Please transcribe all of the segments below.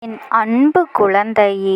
என் அன்பு குழந்தையே,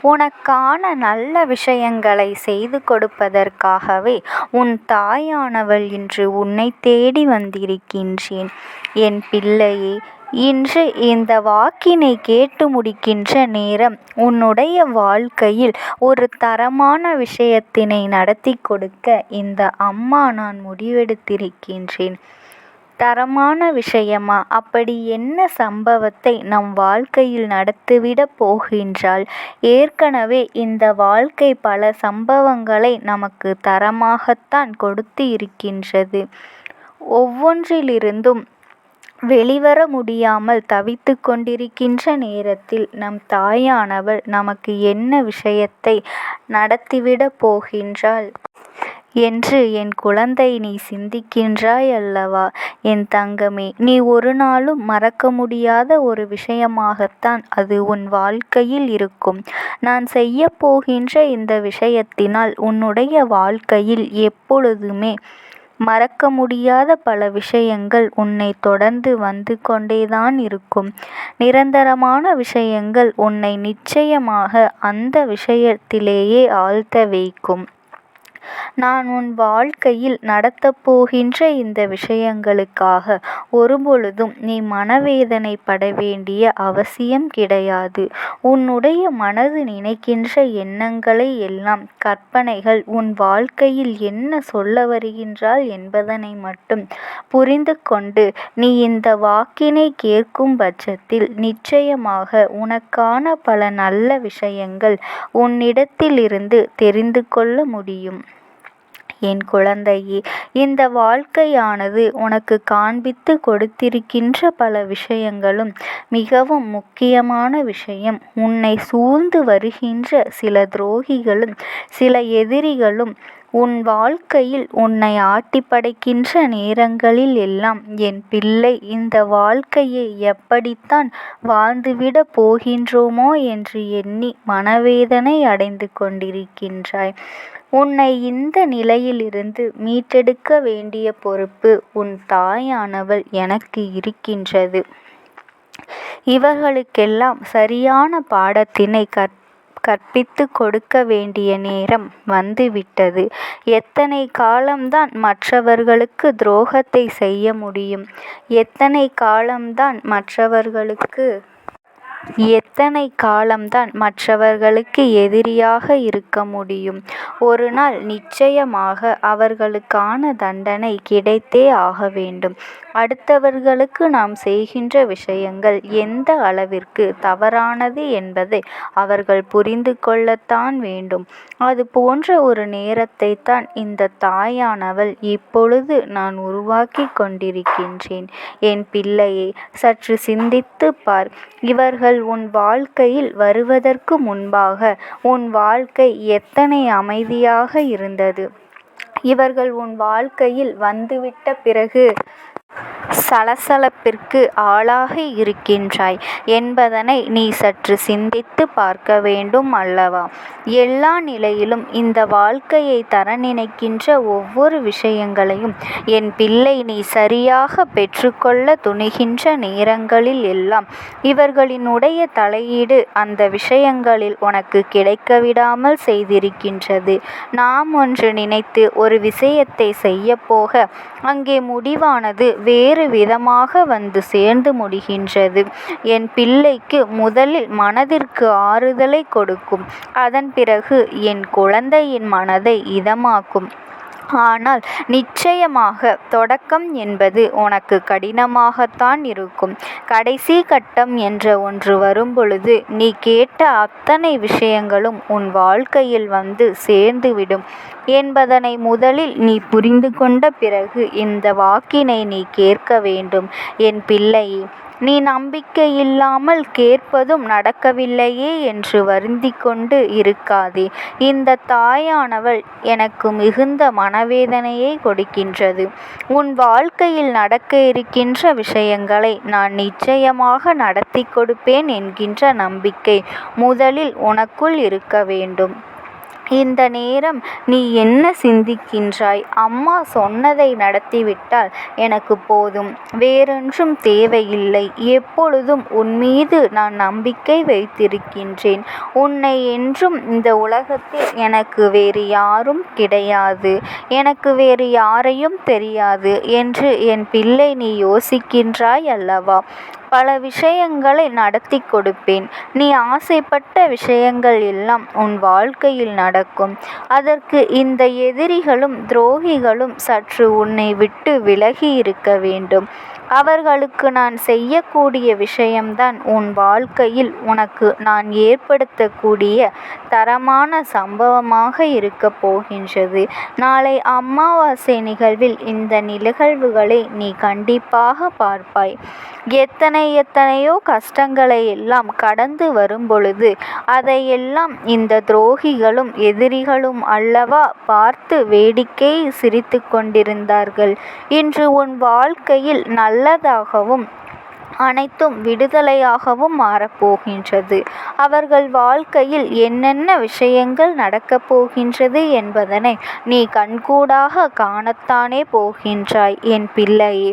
உனக்கான நல்ல விஷயங்களை செய்து கொடுப்பதற்காகவே உன் தாயானவள் இன்று உன்னை தேடி வந்திருக்கின்றேன். என் பிள்ளையே, இன்று இந்த வாக்கினை கேட்டு முடிக்கின்ற நேரம் உன்னுடைய வாழ்க்கையில் ஒரு தரமான விஷயத்தினை நடத்தி கொடுக்க இந்த அம்மா நான் முடிவெடுத்திருக்கின்றேன். தரமான விஷயமா? அப்படி என்ன சம்பவத்தை நம் வாழ்க்கையில் நடத்திவிடப் போகின்றாள்? ஏற்கனவே இந்த வாழ்க்கை பல சம்பவங்களை நமக்கு தரமாகத்தான் கொடுத்து இருக்கின்றது. ஒவ்வொன்றிலிருந்தும் வெளிவர முடியாமல் தவித்து கொண்டிருக்கின்ற நேரத்தில் நம் தாயானவள் நமக்கு என்ன விஷயத்தை நடத்திவிடப் போகின்றாள் என்று என் குழந்தை நீ சிந்திக்கின்றாய் அல்லவா? என் தங்கமே, நீ ஒரு நாளும் மறக்க முடியாத ஒரு விஷயமாகத்தான் அது உன் வாழ்க்கையில் இருக்கும். நான் செய்ய போகின்ற இந்த விஷயத்தினால் உன்னுடைய வாழ்க்கையில் எப்பொழுதுமே மறக்க முடியாத பல விஷயங்கள் உன்னை தொடர்ந்து வந்து கொண்டேதான் இருக்கும். நிரந்தரமான விஷயங்கள் உன்னை நிச்சயமாக அந்த விஷயத்திலேயே ஆழ்த்த வைக்கும். நான் உன் வாழ்க்கையில் நடத்தப் போகின்ற இந்த விஷயங்களுக்காக ஒருபொழுதும் நீ மனவேதனைப்பட வேண்டிய அவசியம் கிடையாது. உன்னுடைய மனது நினைக்கின்ற எண்ணங்களை எல்லாம், கற்பனைகள் உன் வாழ்க்கையில் என்ன சொல்ல வருகின்றாள் என்பதனை மட்டும் புரிந்து கொண்டு நீ இந்த வாக்கினை கேட்கும் பட்சத்தில் நிச்சயமாக உனக்கான பல நல்ல விஷயங்கள் உன்னிடத்திலிருந்து தெரிந்து கொள்ள முடியும். என் குழந்தையே, இந்த வாழ்க்கையானது உனக்கு காண்பித்து கொடுத்திருக்கின்ற பல விஷயங்களும் மிகவும் முக்கியமான விஷயம். உன்னை சூழ்ந்து வருகின்ற சில துரோகிகளும் சில எதிரிகளும் உன் வாழ்க்கையில் உன்னை ஆட்டி படைக்கின்ற நேரங்களில் எல்லாம் என் பிள்ளை, இந்த வாழ்க்கையை எப்படித்தான் வாழ்ந்துவிடப் போகின்றோமோ என்று எண்ணி மனவேதனை அடைந்து கொண்டிருக்கின்றாய். உன்னை இந்த நிலையிலிருந்து மீட்டெடுக்க வேண்டிய பொறுப்பு உன் தாயானவள் எனக்கு இருக்கின்றது. இவர்களுக்கெல்லாம் சரியான பாடத்தினை கற்பித்து கொடுக்க வேண்டிய நேரம் வந்துவிட்டது. எத்தனை காலம்தான் மற்றவர்களுக்கு துரோகத்தை செய்ய முடியும்? எத்தனை காலம்தான் மற்றவர்களுக்கு எதிரியாக இருக்க முடியும்? ஒரு நாள் நிச்சயமாக அவர்களுக்கான தண்டனை கிடைத்தே ஆக வேண்டும். அடுத்தவர்களுக்கு நாம் செய்கின்ற விஷயங்கள் எந்த அளவிற்கு தவறானது என்பதை அவர்கள் புரிந்து கொள்ளத்தான் வேண்டும். அது போன்ற ஒரு நேரத்தை தான் இந்த தாயானவள் இப்பொழுது நான் உருவாக்கி கொண்டிருக்கின்றேன். என் பிள்ளையை, சற்று சிந்தித்து பார். இவர்கள் உன் வாழ்க்கையில் வருவதற்கு முன்பாக உன் வாழ்க்கை எத்தனை அமைதியாக இருந்தது. இவர்கள் உன் வாழ்க்கையில் வந்துவிட்ட பிறகு சலசலப்பிற்கு ஆளாகி இருக்கின்றாய் என்பதனை நீ சற்று சிந்தித்து பார்க்க வேண்டும் அல்லவா? எல்லா நிலையிலும் இந்த வாழ்க்கையை தர நினைக்கின்ற ஒவ்வொரு விஷயங்களையும் என் பிள்ளை நீ சரியாக பெற்றுக்கொள்ள துணிகின்ற நேரங்களில் எல்லாம் இவர்களினுடைய தலையீடு அந்த விஷயங்களில் உனக்கு கிடைக்க விடாமல் செய்திருக்கின்றது. நாம் ஒன்று நினைத்து ஒரு விஷயத்தை செய்ய போக அங்கே முடிவானது வேறு விதமாக வந்து சேர்ந்து முடிகின்றது. என் பிள்ளைக்கு முதலில் மனதிற்கு ஆறுதலை கொடுக்கும். அதன் பிறகு என் குழந்தையின் மனதை இதமாக்கும். ஆனால் நிச்சயமாக தொடக்கம் என்பது உனக்கு கடினமாகத்தான் இருக்கும். கடைசி கட்டம் என்ற ஒன்று வரும்பொழுது நீ கேட்ட அத்தனை விஷயங்களும் உன் வாழ்க்கையில் வந்து சேர்ந்துவிடும் என்பதனை முதலில் நீ புரிந்து கொண்ட பிறகு இந்த வாக்கினை நீ கேட்க வேண்டும். என் பிள்ளையே, நீ நம்பிக்கையில்லாமல் கேட்பதும் நடக்கவில்லையே என்று வருந்திக் கொண்டு இருக்காதே. இந்த தாயானவள் எனக்கு மிகுந்த மனவேதனையை கொடுக்கின்றது. உன் வாழ்க்கையில் நடக்க இருக்கின்ற விஷயங்களை நான் நிச்சயமாக நடத்தி கொடுப்பேன் என்கின்ற நம்பிக்கை முதலில் உனக்குள் இருக்க வேண்டும். இந்த நேரம் நீ என்ன சிந்திக்கின்றாய்? அம்மா சொன்னதை நடத்திவிட்டால் எனக்கு போதும், வேறொன்றும் தேவையில்லை. எப்பொழுதும் உன்மீது நான் நம்பிக்கை வைத்திருக்கின்றேன். உன்னை என்றும் இந்த உலகத்தில் எனக்கு வேறு யாரும் கிடையாது, எனக்கு வேறு யாரையும் தெரியாது என்று என் பிள்ளை நீ யோசிக்கின்றாய் அல்லவா? பல விஷயங்களை நடத்தி கொடுப்பேன். நீ ஆசைப்பட்ட விஷயங்கள் எல்லாம் உன் வாழ்க்கையில் நடக்கும். அதற்கு இந்த எதிரிகளும் துரோகிகளும் சற்று உன்னை விட்டு விலகி இருக்க வேண்டும். அவர்களுக்கு நான் செய்யக்கூடிய விஷயம்தான் உன் வாழ்க்கையில் உனக்கு நான் ஏற்படுத்தக்கூடிய தரமான சம்பவமாக இருக்கப் போகின்றது. நாளை அமாவாசை நிகழ்வில் இந்த நிகழ்வுகளை நீ கண்டிப்பாக பார்ப்பாய். எத்தனையோ கஷ்டங்களை எல்லாம் கடந்து வரும்பொழுது அதையெல்லாம் இந்த துரோகிகளும் எதிரிகளும் அல்லவா பார்த்து வேடிக்கை சிரித்து கொண்டிருந்தார்கள். இன்று உன் வாழ்க்கையில் நல்லதாகவும் அனைத்தும் விடுதலையாகவும் மாறப்போகின்றது. அவர்கள் வாழ்க்கையில் என்னென்ன விஷயங்கள் நடக்கப் போகின்றது என்பதனை நீ கண்கூடாக காணத்தானே போகின்றாய் என் பிள்ளையே.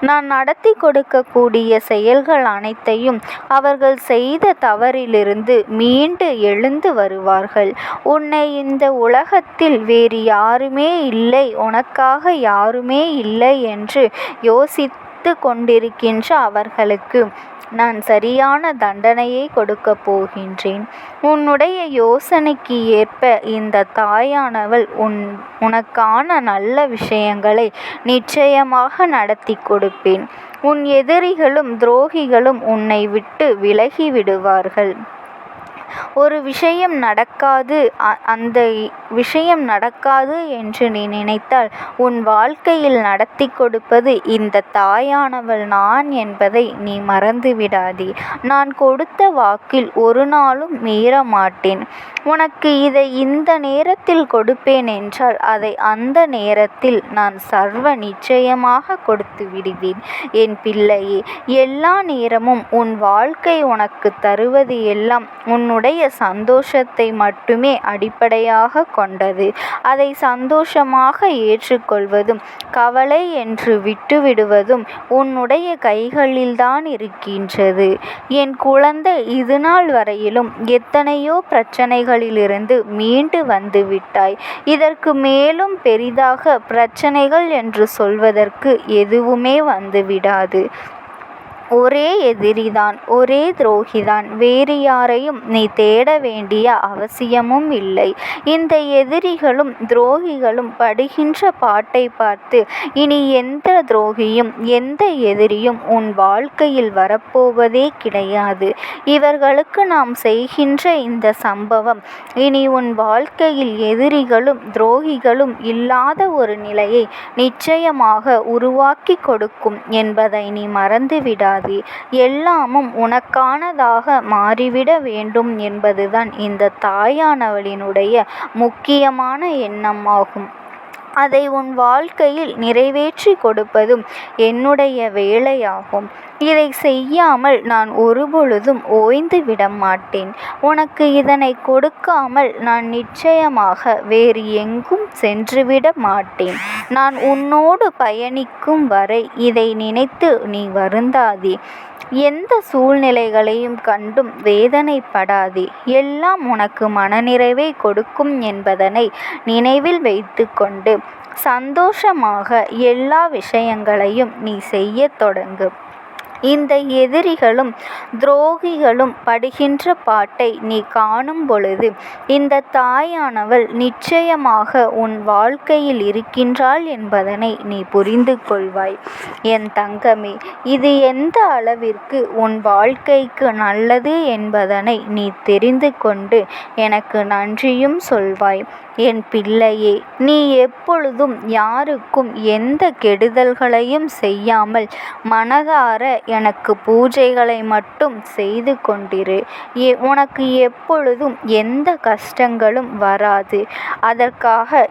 நான் நடத்தி கொடுக்கக்கூடிய செயல்கள் அனைத்தையும் அவர்கள் செய்த தவறிலிருந்து மீண்டு எழுந்து வருவார்கள். உன்னை இந்த உலகத்தில் வேறு யாருமே இல்லை, உனக்காக யாருமே இல்லை என்று கொண்டிருக்கின்ற அவர்களுக்கு நான் சரியான தண்டனையை கொடுக்கப் போகின்றேன். உன்னுடைய யோசனைக்கு ஏற்ப இந்த தாயானவள் உனக்கான நல்ல விஷயங்களை நிச்சயமாக நடத்தி கொடுப்பேன். உன் எதிரிகளும் துரோகிகளும் உன்னை விட்டு விலகி விடுவார்கள். ஒரு விஷயம் நடக்காது, அந்த விஷயம் நடக்காது என்று நீ நினைத்தால் உன் வாழ்க்கையில் நடத்தி கொடுப்பது இந்த தாயானவள் நான் என்பதை நீ மறந்துவிடாதே. நான் கொடுத்த வாக்கில் ஒரு நாளும் மீற மாட்டேன். உனக்கு இதை இந்த நேரத்தில் கொடுப்பேன் என்றால் அதை அந்த நேரத்தில் நான் சர்வ நிச்சயமாக கொடுத்து விடுவேன் என் பிள்ளையே. எல்லா நேரமும் உன் வாழ்க்கை உனக்கு தருவது எல்லாம் உன்னுடைய சந்தோஷத்தை மட்டுமே அடிப்படையாக கொண்டது. அதை சந்தோஷமாக ஏற்றுக்கொள்வதும் கவலை என்று விட்டுவிடுவதும் உன்னுடைய கைகளில்தான் இருக்கின்றது. என் குழந்தை, இதுநாள் வரையிலும் எத்தனையோ பிரச்சனைகளிலிருந்து மீண்டு வந்து விட்டாய். இதற்கு மேலும் பெரிதாக பிரச்சனைகள் என்று சொல்வதற்கு எதுவுமே வந்துவிடாது. ஒரே எதிரிதான், ஒரே துரோகிதான், வேறு யாரையும் நீ தேட வேண்டிய அவசியமும் இல்லை. இந்த எதிரிகளும் துரோகிகளும் படுகின்ற பாட்டை பார்த்து இனி எந்த துரோகியும் எந்த எதிரியும் உன் வாழ்க்கையில் வரப்போவதே கிடையாது. இவர்களுக்கு நாம் செய்கின்ற இந்த சம்பவம் இனி உன் வாழ்க்கையில் எதிரிகளும் துரோகிகளும் இல்லாத ஒரு நிலையை நிச்சயமாக உருவாக்கி கொடுக்கும் என்பதை நீ மறந்துவிடாதே. எல்லாமும் உனக்கானதாக மாறிவிட வேண்டும் என்பதுதான் இந்த தாயானவளினுடைய முக்கியமான எண்ணமாகும். அதை உன் வாழ்க்கையில் நிறைவேற்றி கொடுப்பதும் என்னுடைய வேலையாகும். இதை செய்யாமல் நான் ஒருபொழுதும் ஓய்ந்து விட மாட்டேன். உனக்கு இதனை கொடுக்காமல் நான் நிச்சயமாக வேறு எங்கும் சென்றுவிட மாட்டேன். நான் உன்னோடு பயணிக்கும் வரை இதை நினைத்து நீ வருந்தாதே. எந்த சூழ்நிலைகளையும் கண்டும் வேதனைப்படாதே. எல்லாம் உனக்கு மனநிறைவை கொடுக்கும் என்பதனை நினைவில் வைத்து கொண்டு சந்தோஷமாக எல்லா விஷயங்களையும் நீ செய்ய தொடங்கு. இந்த எதிரிகளும் துரோகிகளும் படுகின்ற பாட்டை நீ காணும் பொழுது இந்த தாயானவள் நிச்சயமாக உன் வாழ்க்கையில் இருக்கின்றாள் என்பதனை நீ புரிந்து கொள்வாய். என் தங்கமே, இது எந்த அளவிற்கு உன் வாழ்க்கைக்கு நல்லது என்பதனை நீ தெரிந்து கொண்டு எனக்கு நன்றியும் சொல்வாய். என் பிள்ளையே, நீ எப்பொழுதும் யாருக்கும் எந்த கெடுதல்களையும் செய்யாமல் மனதார எனக்கு பூஜைகளை மட்டும் செய்து கொண்டிரு. உனக்கு எப்பொழுதும் எந்த கஷ்டங்களும் வராது. அதற்காக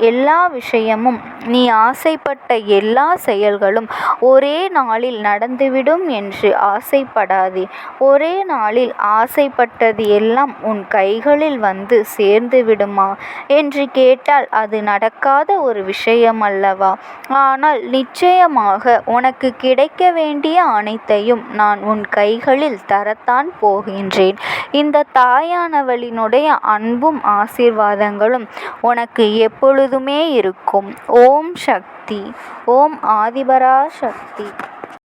எல்லா விஷயமும் நீ ஆசைப்பட்ட எல்லா செயல்களும் ஒரே நாளில் நடந்துவிடும் என்று ஆசைப்படாதே. ஒரே நாளில் ஆசைப்பட்டது எல்லாம் உன் கைகளில் வந்து சேர்ந்து விடுமா என்று கேட்டால் அது நடக்காத ஒரு விஷயமல்லவா? ஆனால் நிச்சயமாக உனக்கு கிடைக்க வேண்டிய அனைத்தையும் நான் உன் கைகளில் தரத்தான் போகின்றேன். இந்த தாயானவளினுடைய அன்பும் ஆசீர்வாதங்களும் உனக்கு எப்பொழுதுமே இருக்கும். ஓம் சக்தி. ஓம் ஆதிபராசக்தி.